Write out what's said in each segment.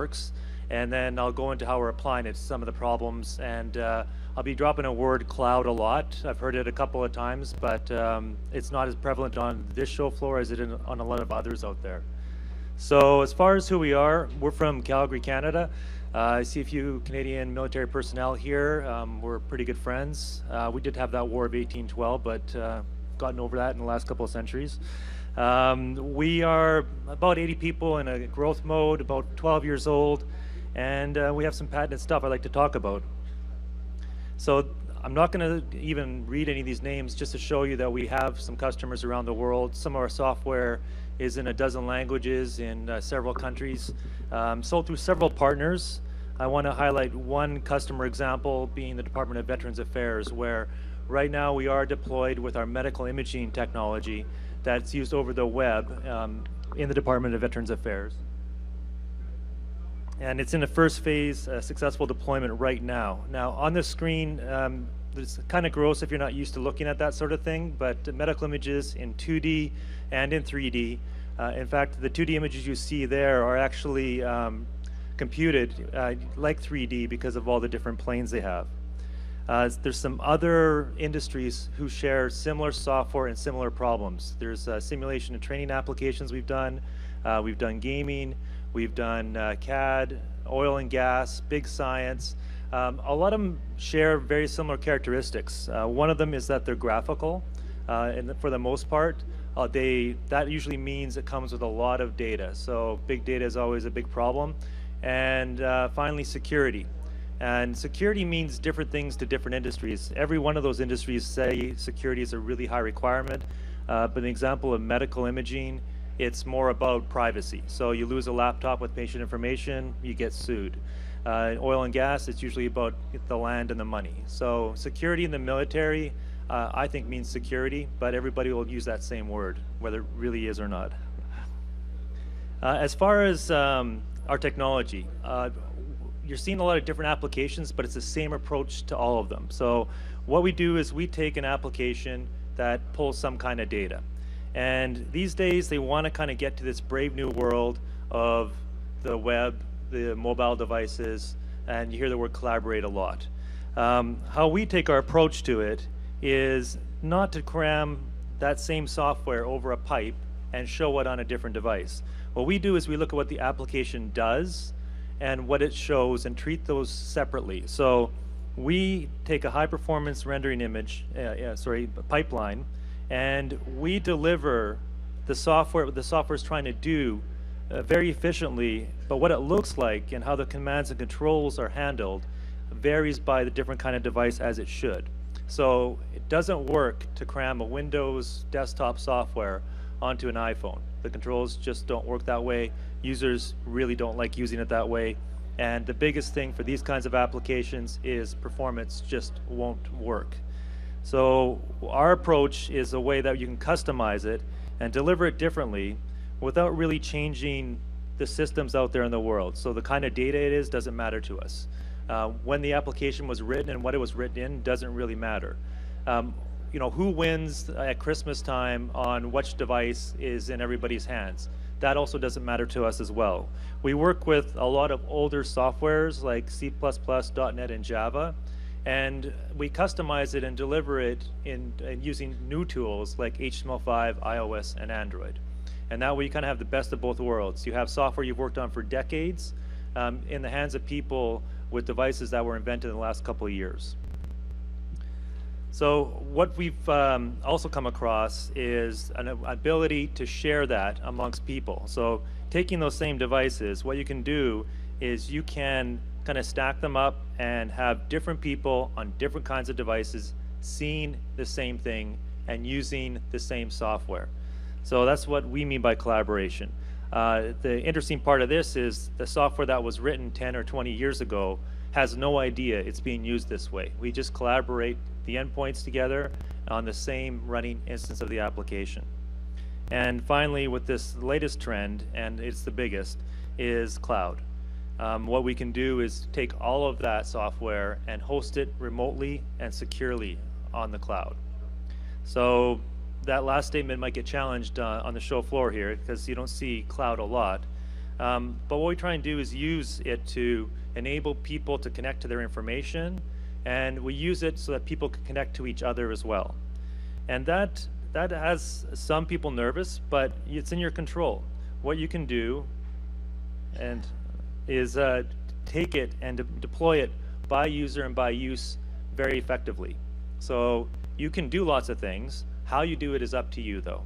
works, and then I'll go into how we're applying it to some of the problems, and I'll be dropping a word cloud a lot. I've heard it a couple of times, but it's not as prevalent on this show floor as it is on a lot of others out there. So as far as who we are, we're from Calgary, Canada. I see a few Canadian military personnel here. We're pretty good friends. We did have that War of 1812, but gotten over that in the last couple of centuries. We are about 80 people in a growth mode, about 12 years old, and we have some patented stuff I'd like to talk about. So I'm not going to even read any of these names, just to show you that we have some customers around the world. Some of our software is in a dozen languages in several countries, sold through several partners. I want to highlight one customer example being the Department of Veterans Affairs, where right now we are deployed with our medical imaging technology that's used over the web in the Department of Veterans Affairs. And it's in the first phase, successful deployment right now. Now on the screen, it's kind of gross if you're not used to looking at that sort of thing, but medical images in 2D and in 3D. In fact, the 2D images you see there are actually computed like 3D because of all the different planes they have. There's some other industries who share similar software and similar problems. There's simulation and training applications we've done gaming, we've done CAD, oil and gas, big science. A lot of them share very similar characteristics. One of them is that they're graphical, and for the most part, that usually means it comes with a lot of data. So big data is always a big problem. And finally, security. And security means different things to different industries. Every one of those industries say security is a really high requirement. But an example of medical imaging, it's more about privacy. So you lose a laptop with patient information, you get sued. Oil and gas, it's usually about the land and the money. So security in the military, I think means security, but everybody will use that same word, whether it really is or not. As far as our technology, you're seeing a lot of different applications, but it's the same approach to all of them. So what we do is we take an application that pulls some kind of data. And these days, they want to kind of get to this brave new world of the web, the mobile devices, and you hear the word collaborate a lot. How we take our approach to it is not to cram that same software over a pipe and show it on a different device. What we do is we look at what the application does and what it shows and treat those separately. So we take a high performance rendering pipeline, and we deliver the software what the software is trying to do very efficiently, but what it looks like and how the commands and controls are handled varies by the different kind of device, as it should. So it doesn't work to cram a Windows desktop software onto an iPhone. The controls just don't work that way. Users really don't like using it that way. And the biggest thing for these kinds of applications is performance just won't work. So our approach is a way that you can customize it and deliver it differently without really changing the systems out there in the world. So the kind of data it is doesn't matter to us. When the application was written and what it was written in doesn't really matter. You know, who wins at Christmas time on which device is in everybody's hands? That also doesn't matter to us as well. We work with a lot of older softwares like C++, .NET, and Java, and we customize it and deliver it in using new tools like HTML5, iOS, and Android. And that way you kind of have the best of both worlds. You have software you've worked on for decades in the hands of people with devices that were invented in the last couple of years. So what we've also come across is an ability to share that amongst people. So taking those same devices, what you can do is you can kind of stack them up and have different people on different kinds of devices seeing the same thing and using the same software. So that's what we mean by collaboration. The interesting part of this is the software that was written 10 or 20 years ago has no idea it's being used this way. We just collaborate the endpoints together on the same running instance of the application. And finally, with this latest trend, and it's the biggest, is cloud. What we can do is take all of that software and host it remotely and securely on the cloud. So that last statement might get challenged on the show floor here because you don't see cloud a lot. But what we try and do is use it to enable people to connect to their information, and we use it so that people can connect to each other as well. And that has some people nervous, but it's in your control. What you can do and is take it and deploy it by user and by use very effectively. So you can do lots of things. How you do it is up to you, though.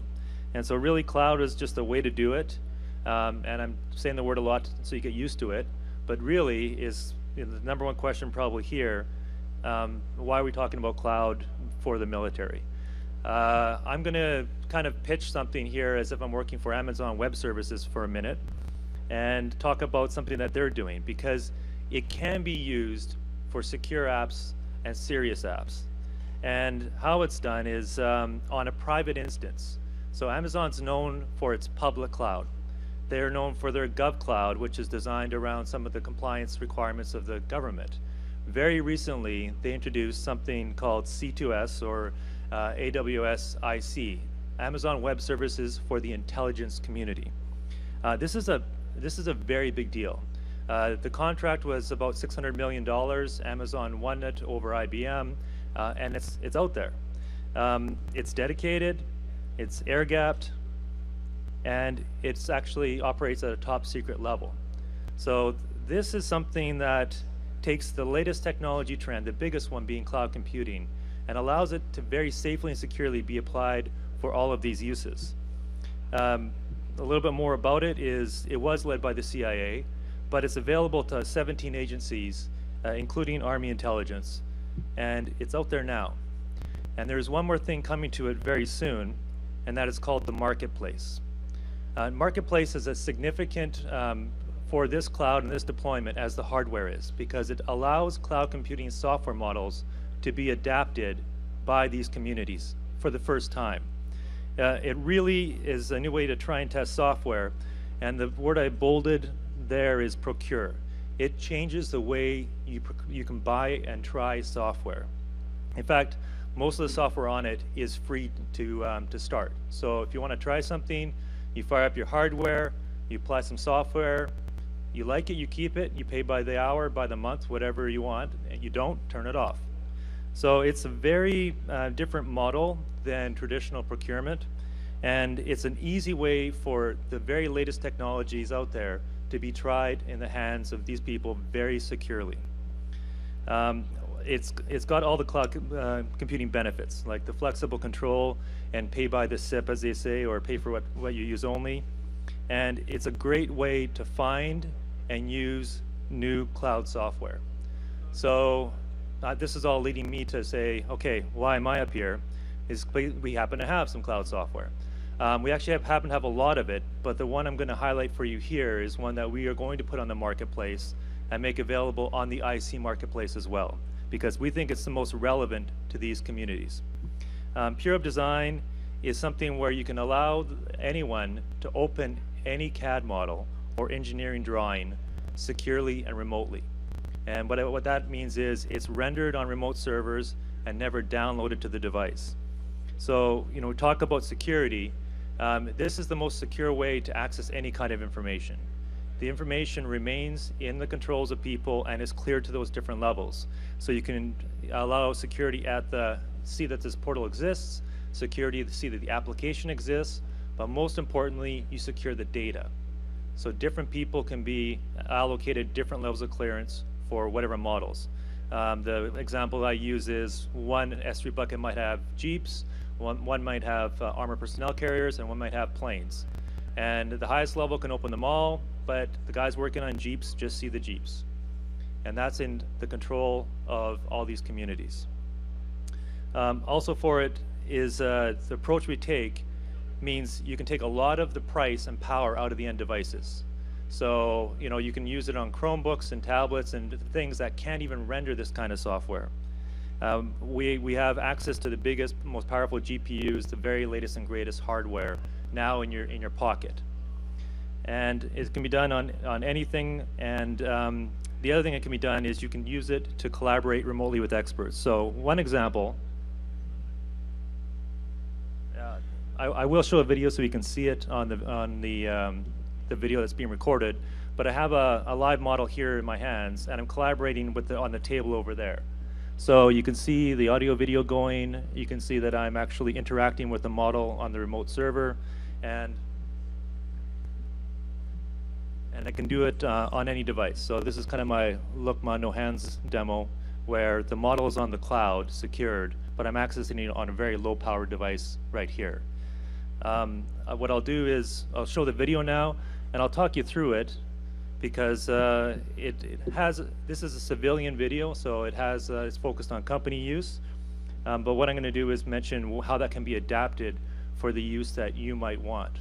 And so really, cloud is just a way to do it. And I'm saying the word a lot so you get used to it. But really is the number one question probably here, why are we talking about cloud for the military? I'm going to kind of pitch something here as if I'm working for Amazon Web Services for a minute and talk about something that they're doing, because it can be used for secure apps and serious apps. And how it's done is on a private instance. So Amazon's known for its public cloud. They're known for their GovCloud, which is designed around some of the compliance requirements of the government. Very recently, they introduced something called C2S, or AWS IC, Amazon Web Services for the Intelligence Community. This is a very big deal. The contract was about $600 million. Amazon won it over IBM, and it's out there. It's dedicated, it's air-gapped, and it's actually operates at a top secret level. So this is something that takes the latest technology trend, the biggest one being cloud computing, and allows it to very safely and securely be applied for all of these uses. A little bit more about it is it was led by the CIA, but it's available to 17 agencies, including Army intelligence, and it's out there now. And there's one more thing coming to it very soon, and that is called the marketplace. Marketplace is as significant for this cloud and this deployment as the hardware is, because it allows cloud computing software models to be adapted by these communities for the first time. It really is a new way to try and test software, and the word I bolded there is procure. It changes the way you can buy and try software. In fact, most of the software on it is free to start. So if you want to try something, you fire up your hardware, you apply some software, you like it, you keep it, you pay by the hour, by the month, whatever you want, and you don't, turn it off. So it's a very different model than traditional procurement, and it's an easy way for the very latest technologies out there to be tried in the hands of these people very securely. It's got all the cloud computing benefits, like the flexible control and pay by the SIP, as they say, or pay for what you use only. And it's a great way to find and use new cloud software. So this is all leading me to say, okay, why am I up here? Is we happen to have some cloud software. We actually happen to have a lot of it, but the one I'm going to highlight for you here is one that we are going to put on the marketplace and make available on the IC marketplace as well, because we think it's the most relevant to these communities. Pure Design is something where you can allow anyone to open any CAD model or engineering drawing securely and remotely. And what that means is it's rendered on remote servers and never downloaded to the device. So, we talk about security. This is the most secure way to access any kind of information. The information remains in the controls of people and is cleared to those different levels. So you can allow security see that this portal exists, security to see that the application exists, but most importantly, you secure the data. So different people can be allocated different levels of clearance for whatever models. The example I use is one S3 bucket might have Jeeps, one might have armored personnel carriers, and one might have planes. And the highest level can open them all, but the guys working on Jeeps just see the Jeeps. And that's in the control of all these communities. Also for it is the approach we take means you can take a lot of the price and power out of the end devices. So, you can use it on Chromebooks and tablets and things that can't even render this kind of software. We have access to the biggest, most powerful GPUs, the very latest and greatest hardware now in your pocket. And it can be done on anything, and the other thing that can be done is you can use it to collaborate remotely with experts. So one example, I will show a video so you can see it on the the video that's being recorded, but I have a live model here in my hands, and I'm collaborating with on the table over there. So you can see the audio video going, you can see that I'm actually interacting with the model on the remote server, and I can do it on any device. So this is kind of my Look Ma No Hands demo, where the model is on the cloud, secured, but I'm accessing it on a very low power device right here. What I'll do is I'll show the video now, and I'll talk you through it, because this is a civilian video, so it's focused on company use. But what I'm going to do is mention how that can be adapted for the use that you might want.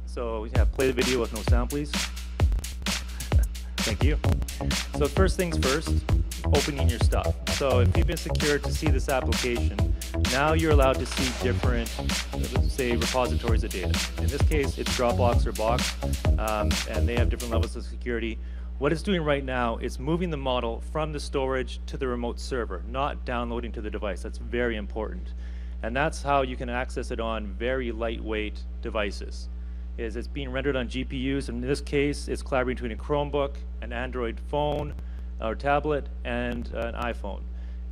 So yeah, play the video with no sound, please. Thank you. So first things first, opening your stuff. So if you've been secured to see this application, now you're allowed to see different, say, repositories of data. In this case, it's Dropbox or Box, and they have different levels of security. What it's doing right now is moving the model from the storage to the remote server, not downloading to the device. That's very important. And that's how you can access it on very lightweight devices. It's being rendered on GPUs. In this case, it's collaborating between a Chromebook, an Android phone or tablet, and an iPhone.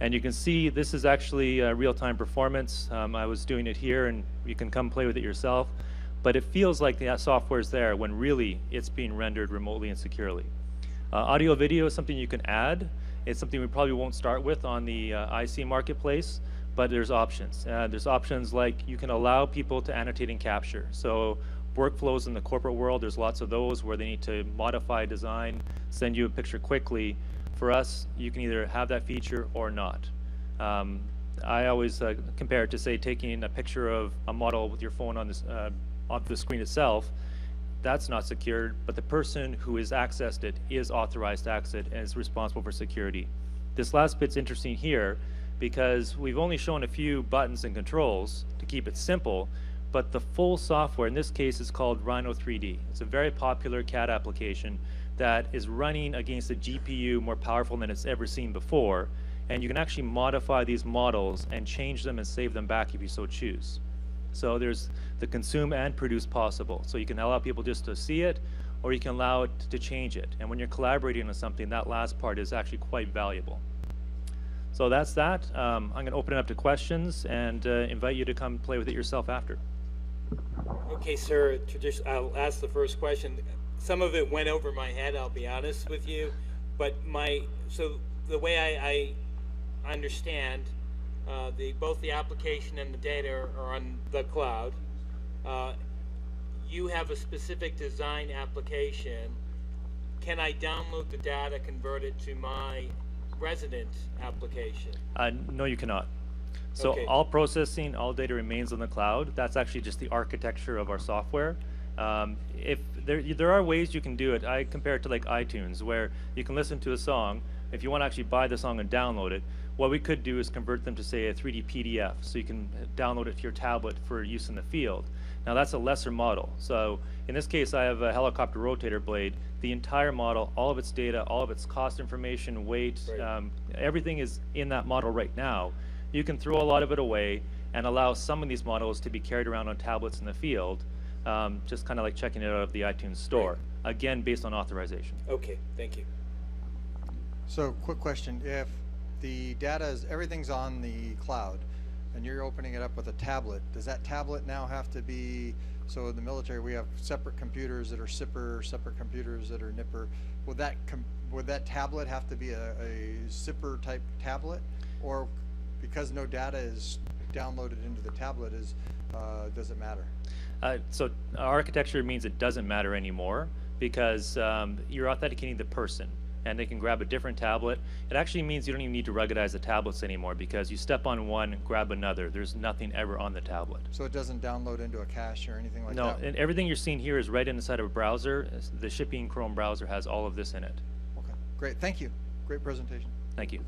And you can see this is actually real-time performance. I was doing it here, and you can come play with it yourself. But it feels like that software is there when really it's being rendered remotely and securely. Audio video is something you can add. It's something we probably won't start with on the IC marketplace, but there's options. There's options like you can allow people to annotate and capture. So workflows in the corporate world, there's lots of those where they need to modify design, send you a picture quickly. For us, you can either have that feature or not. I always compare it to, say, taking a picture of a model with your phone on this, off the screen itself. That's not secured, but the person who has accessed it is authorized to access it and is responsible for security. This last bit's interesting here because we've only shown a few buttons and controls to keep it simple, but the full software in this case is called Rhino 3D. It's a very popular CAD application that is running against a GPU more powerful than it's ever seen before, and you can actually modify these models and change them and save them back if you so choose. So there's the consume and produce possible. So you can allow people just to see it, or you can allow it to change it. And when you're collaborating on something, that last part is actually quite valuable. So that's that. I'm going to open it up to questions and invite you to come play with it yourself after. Okay, sir, I'll ask the first question. Some of it went over my head, I'll be honest with you, but so the way I understand, both the application and the data are on the cloud. You have a specific design application. Can I download the data, convert it to my resident application? No, you cannot. So Okay. all processing, all data remains on the cloud. That's actually just the architecture of our software. If there are ways you can do it. I compare it to like iTunes, where you can listen to a song. If you want to actually buy the song and download it, what we could do is convert them to, say, a 3D PDF, so you can download it to your tablet for use in the field. Now that's a lesser model. So in this case, I have a helicopter rotator blade. The entire model, all of its data, all of its cost information, weight, Right. Everything is in that model right now. You can throw a lot of it away and allow some of these models to be carried around on tablets in the field, just kind of like checking it out of the iTunes store. Right. Again, based on authorization. Okay, thank you. So, quick question. If the data is, everything's on the cloud, and you're opening it up with a tablet, does that tablet now have to be, so in the military we have separate computers that are SIPR, separate computers that are NIPR. Would that tablet have to be a SIPR type tablet? Or because no data is downloaded into the tablet, does it matter? So architecture means it doesn't matter anymore because you're authenticating the person, and they can grab a different tablet. It actually means you don't even need to ruggedize the tablets anymore because you step on one, grab another. There's nothing ever on the tablet. So it doesn't download into a cache or anything like No, that? and everything you're seeing here is right inside of a browser. The shipping Chrome browser has all of this in it. Okay, great. Thank you. Great presentation. Thank you.